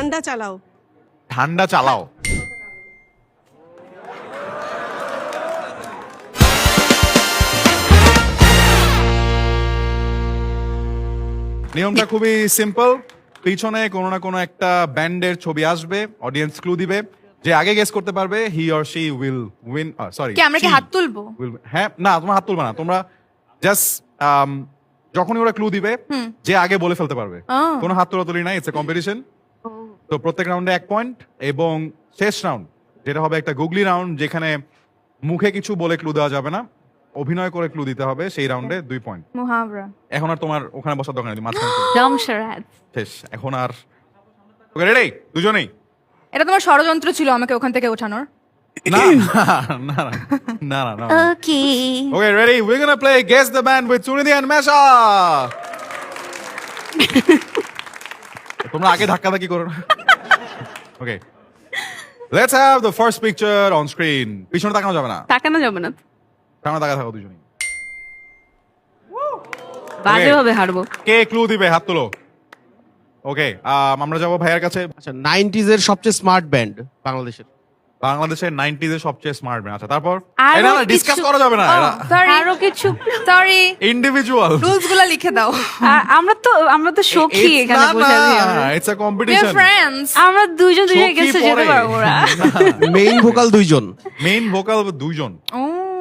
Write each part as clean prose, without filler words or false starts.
ঠান্ডা চালাও। ঠান্ডা চালাও। নিয়মটা খুবই সিম্পল। পিছনে কোনো না কোনো একটা ব্যান্ডের ছবি আসবে, অডিয়েন্স ক্লু দিবে, যে আগে গেস করতে পারবে he or she will win. Sorry, কি আমরা কি হাত তুলবো? হ্যাঁ, না তোমরা হাত তুলবে না, তোমরা জাস্ট যখনই ওরা ক্লু দিবে যে আগে বলে ফেলতে পারবে। কোনো হাত তোলাতুলি নাই, ইটস এ কম্পিটিশন। তো প্রত্যেক রাউন্ডে 1 পয়েন্ট, এবং শেষ রাউন্ড যেটা হবে একটা গুগলি রাউন্ড, যেখানে মুখে কিছু বলে ক্লু দেওয়া যাবে না, অভিনয় করে ক্লু দিতে হবে, সেই রাউন্ডে 2 পয়েন্ট। মুহাবরা। এখন আর তোমার ওখানে বসার দরকার নেই, মাঝখানে জমশরাত। শেষ এখন আর। ওকে, রেডি দুজনেই? এটা তোমার ষড়যন্ত্র ছিল আমাকে ওখান থেকে ওঠানোর? না না না না না। ওকে। Okay, ready? We're gonna play Guess the Band with Sunidhi and Mesha. তোমরা আগে ধাক্কাধাক্কি করো না। Okay. Let's have the first picture on screen. পিছনে তাকানো যাবে না। তাকানো যাবে না। সামনে তাকা থাকো দুজনেই। বাজে ভাবে হারবো। কে ক্লু দিবে? হাত তোলো। ওকে, আমরা যাবো ভাইয়ার কাছে। আচ্ছা, 90s এর সবচেয়ে স্মার্ট ব্যান্ড বাংলাদেশের। বাংলাদেশের 90s এর সবচেয়ে স্মার্ট ব্যান্ড। আচ্ছা, তারপর আরো এটা ডিসকাস কিছু- করা যাবে না, এটা সরি আরো কিছু সরি, ইন্ডিভিজুয়াল। রুলস গুলো লিখে দাও। আমরা তো সখী এখানে বসে আছি আমরা। It's a We are competition. friends. আমরা দুজন দুজন সখী গেছে যেতে পরে। পারবো না। মেইন ভোকাল দুইজন। মেইন ভোকাল দুইজন।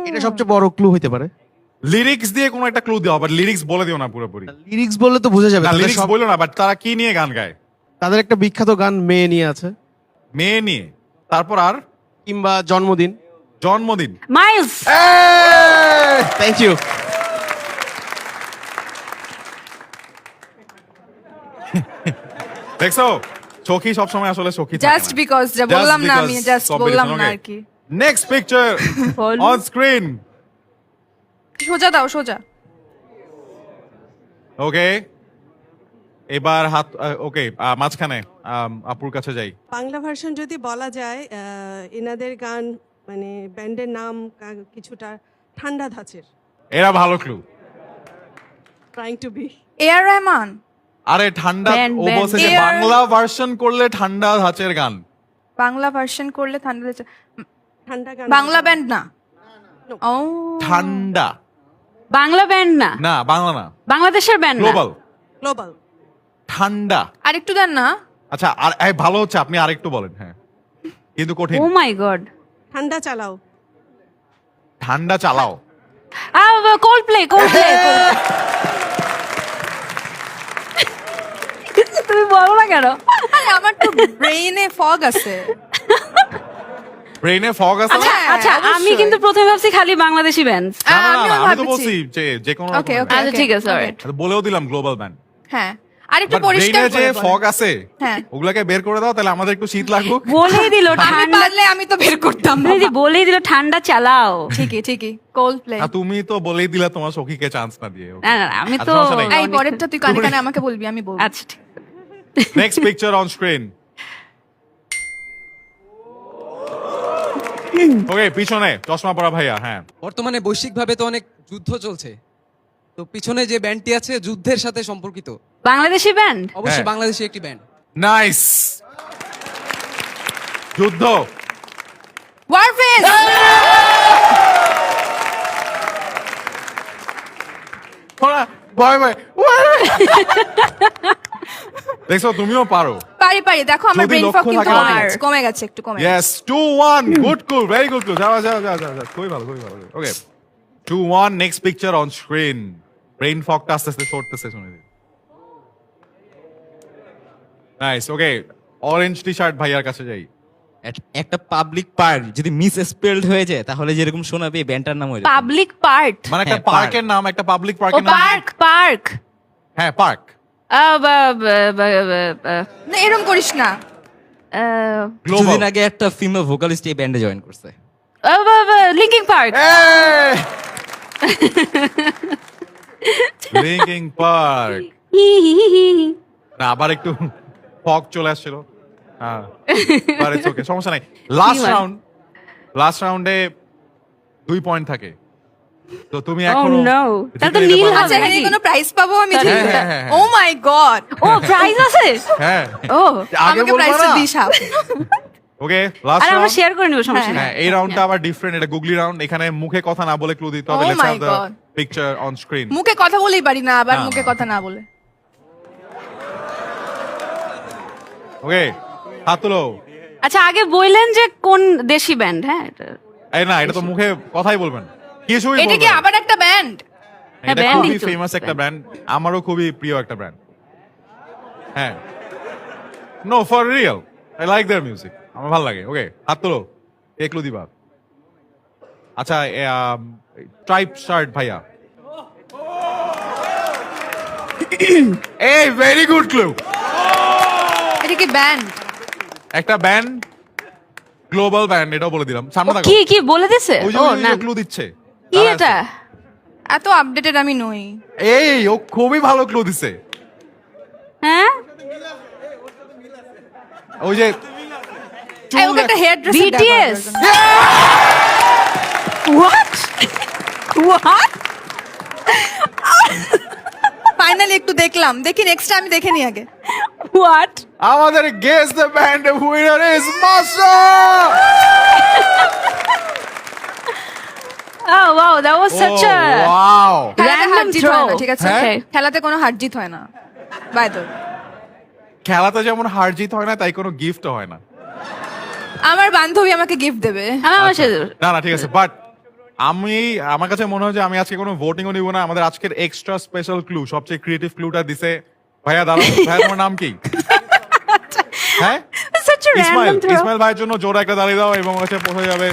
এটা সবচেয়ে বড় ক্লু হতে পারে। লিরিক্স দিয়ে কোনো একটা ক্লু দাও, বাট লিরিক্স বলে দিও না পুরোপুরি। লিরিক্স বললে তো বোঝা যাবে। না, তাদের লিরিক্স সব- বললো না, বাট তারা কি নিয়ে গান গায়? তাদের একটা বিখ্যাত গান মেয়ে নিয়ে আছে, মেয়ে নিয়ে। তারপর আর কিংবা জন্মদিন। জন্মদিন। মাইলস। Thank you. দেখছো, সখী সবসময় আসলে সখী জাস্ট বিকজ যা বললাম না, আমি জাস্ট বললাম না আর কি। Next picture ball. On screen. সোজা দাও, সোজা। ওকে, এবার হাত। ওকে, মাঝখানে আপুর কাছে যাই। বাংলা ভার্সন যদি বলা যায়, এনাদের গান মানে ব্যান্ডের নাম কিছুটা ঠান্ডা ধাঁচের। এরা ভালো ক্লু। Trying to be A R Rahman. আরে ঠান্ডা, Band, ও band. বলছে যে Air- বাংলা ভার্সন করলে ঠান্ডা ধাঁচের গান। বাংলা ভার্সন করলে ঠান্ডা লেগেছে। ঠান্ডা গান। বাংলা ব্যান্ড না? ও ঠান্ডা বাংলা ব্যান্ড না, না, বাংলা না, বাংলাদেশের ব্যান্ড না। গ্লোবাল। গ্লোবাল। ঠান্ডা। আরেকটু দেন না। আচ্ছা, আর ভালো হচ্ছে আপনি আরেকটু বলেন। হ্যাঁ, কিন্তু কঠিন। ও মাই গড। ঠান্ডা চালাও। ঠান্ডা চালাও। কোল্ডপ্লে। তুমি বলো না কেন? আরে আমার তো ব্রেইনে ফগ আছে। ব্রেইনে ফগ আছে না? হ্যাঁ, আচ্ছা, আমি অবশ্যই। কিন্তু প্রথমে ভাবছি খালি বাংলাদেশি ব্যান্ড। না, না, না, আমিও না, আমি তো ভাবছি। বলছি যে কোনো ওকে রকমের। ওকে আচ্ছা, ঠিক আছে, alright। বলেও দিলাম গ্লোবাল ব্যান্ড। হ্যাঁ, আরেকটু বাট পরিষ্কার ব্রেইনে যে করে বলেন। ফগ আছে, হ্যাঁ। ওগুলাকে বের করে দাও, তাহলে আমাদের একটু শীত লাগুক। বলেই দিল আমি ঠান্ডা। পারলে আমি তো বের করতাম। তুমি যে বলেই দিল ঠান্ডা চালাও। ঠিকই ঠিকই, কোল্ড প্লে। আর তুমি তো বলেই দিলা তোমার সখীকে চান্স না দিয়ে। না না না, আমি তো আচ্ছা, সমস্যা নেই। এই পরেরটা তুই কানে কানে আমাকে বলবি, আমি বলবো। আচ্ছা ঠিক। Next picture on screen. Okay, পিছনে চশমা পরা ভাইয়া। হ্যাঁ, বর্তমানে বৈশ্বিকভাবে তো অনেক যুদ্ধ চলছে, তো পিছনে যে ব্যান্ডটি আছে যুদ্ধের সাথে সম্পর্কিত। বাংলাদেশি ব্যান্ড। অবশ্যই হ্যাঁ। বাংলাদেশি একটি ব্যান্ড। নাইস। যুদ্ধ। ওয়ারফেস। ওরা ভয় ভয়। দেখছো, তুমিও পারো। পারি পারি, দেখো আমার যদি ব্রেইন লক্ষ্য ফগ কিন্তু থাকে কমে আমার। গেছে, কমে গেছে, একটু কমে গেছে। Yes, 2-1. Good cool, very good cool. যাও যাও যাও যাও যাও। খুবই ভালো, খুবই ভালো। Okay, 2-1. Next picture on screen. Brain fog টা আস্তে আস্তে সরতেছে, শুনে দিই। Nice. Okay, orange t-shirt ভাইয়ার কাছে যাই। একটা পাবলিক পার্ক যদি মিস স্পেলড হয়ে যায় তাহলে যেরকম শোনাবে এই ব্যান্ডটার নাম ওইরকম। Public part. মানে একটা হ্যাঁ, পার্কের নাম, একটা পাবলিক ও পার্কের নাম। পার্ক। হ্যাঁ, পার্ক। না, এরকম করিস না। গ্লোবাল। কিছুদিন আগে একটা ফিমেল ভোকালিস্ট এই ব্যান্ডে জয়েন করছে। Linking park. Linking park. না, আবার একটু ফগ চলে আসছিল। হ্যাঁ, but it's okay, সমস্যা নাই। লাস্ট কি হয়? রাউন্ডে 2 পয়েন্ট থাকে। তো তুমি Oh এখনো no! তাহলে তো জিতে যেতে নীল পারো। আচ্ছা হবে এখানে নাকি? কোনো প্রাইজ পাবো আমি হ্যাঁ, জিতলে? হ্যাঁ, হ্যাঁ, ও মাই গড, ও প্রাইজ আছে? হ্যাঁ ও আগে আমাকে বলবা প্রাইজটা না দিস হাফ। ওকে লাস্ট আর আমরা রাউন্ড শেয়ার করে নিব সমস্যা হ্যাঁ নেই এই রাউন্ডটা আবার ডিফারেন্ট, এটা গুগলি রাউন্ড। এখানে মুখে কথা না বলে ক্লু দিতে হবে। Oh let's my have the God. Picture on screen. মুখে কথা বলেই পারি না, আবার না, মুখে না। কথা না বলে। ওকে হাত তুলো। আচ্ছা আগে বললেন যে কোন দেশি ব্যান্ড? হ্যাঁ এই না, এটা তো মুখে কথাই বলবেন, কিছুই এটা কি বলবেন না। আবার একটা ব্যান্ড? এটা ব্যান্ডই খুবই তো। ফেমাস একটা ব্র্যান্ড, আমারও খুবই প্রিয় একটা ব্র্যান্ড। হ্যাঁ no for real, I like their music, আমার ভালো লাগে। ওকে হাত তুলো, কে ক্লু দিবা? আচ্ছা ট্রাইব শার্ট ভাইয়া। এই ভেরি গুড ক্লু। এটা কি ব্যান্ড? একটা ব্যান্ড, গ্লোবাল ব্যান্ড, এটাও বলে দিলাম। সামনে থাকো। কি কি বলে দিছে? ওই যে ও না ক্লু দিচ্ছে। কি দাঁড়ায় এটা? আছে। এত আপডেটেড আমি নই। এই ও খুবই ভালো ক্লু দিছে। হ্যাঁ ওই যে এই ওকে একটা hair dresser BTS? What? What? Finally একটু দেখলাম, দেখি নেক্সট আমি দেখে নি আগে। What? আমাদের guess the band winner is মাসা। Oh wow, that was such a wow, খেলাতে হার random জিত হয় না, throw. ঠিক আছে? হ্যাঁ? খেলাতে কোনো হার জিত হয় না। বাই দ্য খেলাতে যেমন হার জিত হয় না, তাই কোনো গিফট হয় না। আমার বান্ধবী আমাকে গিফট দেবে। আমার সাথে না না ঠিক আছে, বাট আমার কাছে মনে হয় যে আমি আজকে কোনো ভোটিংও নিব না। আমাদের আজকের এক্সট্রা স্পেশাল ক্লু, সবচেয়ে ক্রিয়েটিভ ক্লুটা দিছে ভাইয়া। দাঁড়াও ভাইয়া, তোমার নাম কি? হ্যাঁ such a Ismail. random throw. Ismail ভাইয়ের জন্য জোরে একটা দাঁড়িয়ে দাও এবং হচ্ছে পৌঁছে যাবে।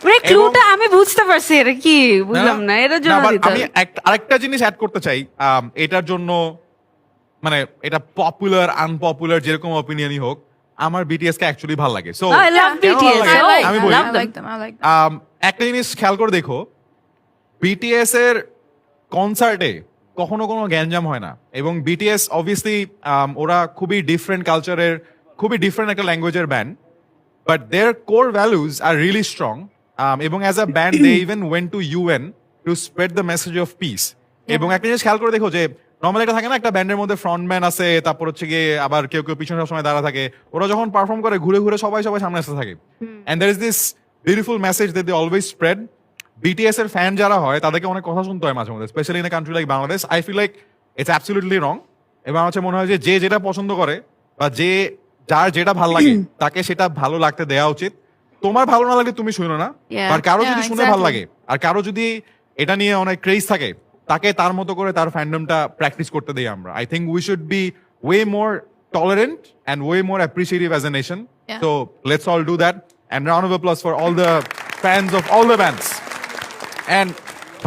মানে ক্লুটা আমি বুঝতে পারছি এটা কি, বুঝলাম না এটার জন্য but দিতে আমি হবে। আরেকটা জিনিস অ্যাড করতে চাই। এটার জন্য মানে এটা পপুলার আনপপুলার যেরকম অপিনিয়নই হোক, আমার বিটিএস কে অ্যাকচুয়ালি ভালো লাগে। সো I love কেন ভালো BTS. লাগে? Oh, আমি I বলি love them. I like them. একটা জিনিস খেয়াল করে দেখো, বিটিএস এর কনসার্টে কখনো কোনো গ্যাঞ্জাম হয় না। এবং বিটিএস অবভিয়াসলি ওরা খুবই ডিফারেন্ট কালচারের, খুবই ডিফারেন্ট একটা ল্যাঙ্গুয়েজের band, but their core values are really strong. এবং as a band they even went to UN to spread the message of peace. এবং একটা জিনিস খেয়াল করে দেখো যে নর্মালি একটা থাকে না, একটা ব্যান্ডের মধ্যে ফ্রন্টম্যান আছে, তারপর হচ্ছে গিয়ে আবার কেউ কেউ পিছনে সবসময় দাঁড়া থাকে। ওরা যখন পারফর্ম করে ঘুরে ঘুরে সবাই সামনে আসতে থাকে। And there is this beautiful message that they always spread. BTS এর ফ্যান যারা হয় তাদেরকে অনেক কথা শুনতে হয় মাঝে মধ্যে, specially in a country like Bangladesh. I feel like it's absolutely wrong. এবং আমার কাছে মনে হয় যে যে যেটা পছন্দ করে বা যার যেটা ভালো লাগে তাকে সেটা ভালো লাগতে দেওয়া উচিত। তোমার ভালো না লাগলে তুমি শুনো না, Yeah. আর কারো যদি Yeah, শুনে ভালো exactly. লাগে আর কারো যদি এটা নিয়ে অনেক ক্রেজ থাকে, তাকে তার মতো করে তার ফ্যান্ডমটা প্র্যাকটিস করতে দেই আমরা। I think we should be way more tolerant and way more appreciative as a nation. Yeah. So let's all do that, and round of applause for all the fans of all the bands. And